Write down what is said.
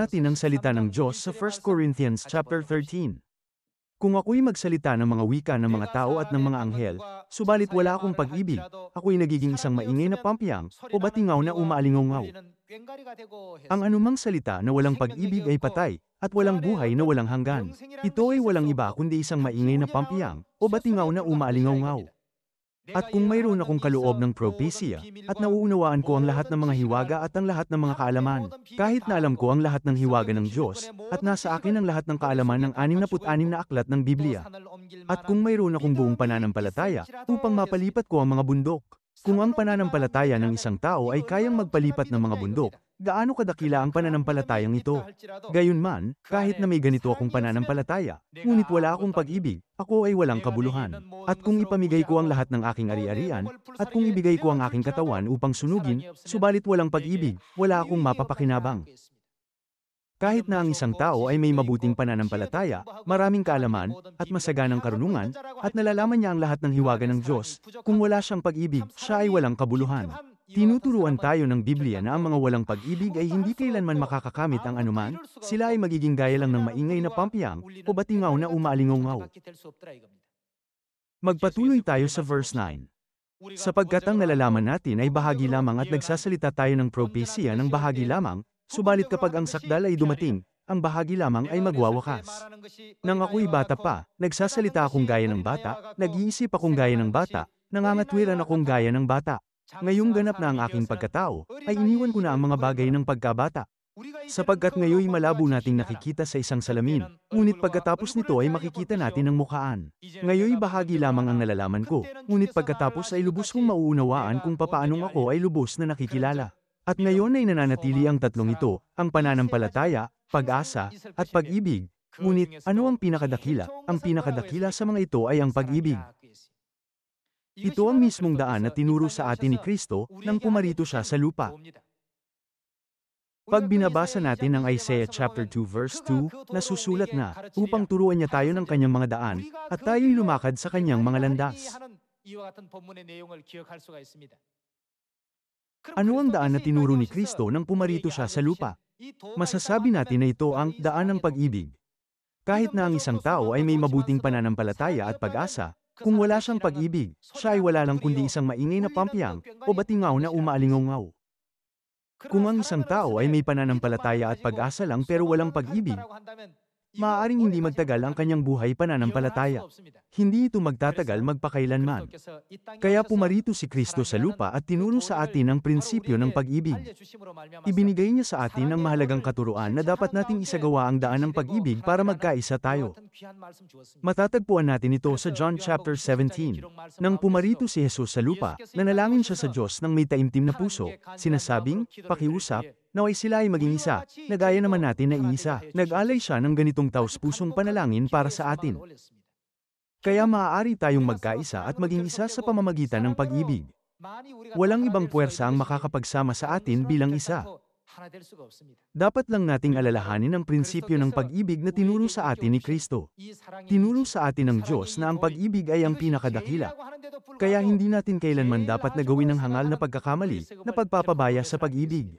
natin ang salita ng Diyos sa 1 Corinthians chapter 13. Kung ako'y magsalita ng mga wika ng mga tao at ng mga anghel, subalit wala akong pag-ibig, ako'y nagiging isang maingay na pampiyang o batingaw na umaalingaw. Ang anumang salita na walang pag-ibig ay patay, at walang buhay na walang hanggan. Ito ay walang iba kundi isang maingay na pampiyang o batingaw na umaalingaw. At kung mayroon akong kaloob ng propesya, at nauunawaan ko ang lahat ng mga hiwaga at ang lahat ng mga kaalaman, kahit na alam ko ang lahat ng hiwaga ng Diyos, at nasa akin ang lahat ng kaalaman ng 66 na aklat ng Biblia. At kung mayroon akong buong pananampalataya, upang mapalipat ko ang mga bundok. Kung ang pananampalataya ng isang tao ay kayang magpalipat ng mga bundok, gaano kadakila ang pananampalatayang ito? Gayunman, kahit na may ganito akong pananampalataya, ngunit wala akong pag-ibig, ako ay walang kabuluhan. At kung ipamigay ko ang lahat ng aking ari-arian, at kung ibigay ko ang aking katawan upang sunugin, subalit walang pag-ibig, wala akong mapapakinabang. Kahit na ang isang tao ay may mabuting pananampalataya, maraming kaalaman, at masaganang karunungan, at nalalaman niya ang lahat ng hiwaga ng Diyos, kung wala siyang pag-ibig, siya ay walang kabuluhan. Tinuturuan tayo ng Biblia na ang mga walang pag-ibig ay hindi kailanman makakakamit ang anuman, sila ay magiging gaya lang ng maingay na pampiyang, o batingaw na umaalingaw. Magpatuloy tayo sa verse 9. Sapagkat ang nalalaman natin ay bahagi lamang at nagsasalita tayo ng propesya ng bahagi lamang, subalit kapag ang sakdal ay dumating, ang bahagi lamang ay magwawakas. Nang ako'y bata pa, nagsasalita akong gaya ng bata, nag-iisip akong gaya ng bata, nangangatwiran akong gaya ng bata. Ngayong ganap na ang aking pagkatao, ay iniwan ko na ang mga bagay ng pagkabata. Sapagkat ngayoy malabo nating nakikita sa isang salamin, ngunit pagkatapos nito ay makikita natin ang mukhaan. Ngayoy bahagi lamang ang nalalaman ko, ngunit pagkatapos ay lubos kong mauunawaan kung papaanong ako ay lubos na nakikilala. At ngayon ay nananatili ang tatlong ito, ang pananampalataya, pag-asa, at pag-ibig. Ngunit, ano ang pinakadakila? Ang pinakadakila sa mga ito ay ang pag-ibig. Ito ang mismong daan na tinuro sa atin ni Kristo, nang pumarito siya sa lupa. Pag binabasa natin ang Isaiah chapter 2 verse 2, nasusulat na, upang turuan niya tayo ng kanyang mga daan, at tayo'y lumakad sa kanyang mga landas. Ano ang daan na tinuro ni Kristo nang pumarito siya sa lupa? Masasabi natin na ito ang daan ng pag-ibig. Kahit na ang isang tao ay may mabuting pananampalataya at pag-asa, kung wala siyang pag-ibig, siya ay wala lang kundi isang maingay na pampiyang, o batingaw na umaalingaw. Kung ang isang tao ay may pananampalataya at pag-asa lang pero walang pag-ibig, maaaring hindi magtagal ang kanyang buhay pananampalataya. Hindi ito magtatagal magpakailanman. Kaya pumarito si Kristo sa lupa at tinuro sa atin ang prinsipyo ng pag-ibig. Ibinigay niya sa atin ang mahalagang katuruan na dapat nating isagawa ang daan ng pag-ibig para magkaisa tayo. Matatagpuan natin ito sa John chapter 17. Nang pumarito si Jesus sa lupa, nanalangin siya sa Diyos ng may taimtim na puso, sinasabing, pakiusap, naway sila ay maging isa, na gaya naman natin na iisa. Nag-alay siya ng ganitong taos-pusong panalangin para sa atin. Kaya maaari tayong magkaisa at maging isa sa pamamagitan ng pag-ibig. Walang ibang puwersa ang makakapagsama sa atin bilang isa. Dapat lang nating alalahanin ang prinsipyo ng pag-ibig na tinuro sa atin ni Kristo. Tinuro sa atin ng Diyos na ang pag-ibig ay ang pinakadakila. Kaya hindi natin kailanman dapat na gawin ang hangal na pagkakamali, na pagpapabaya sa pag-ibig.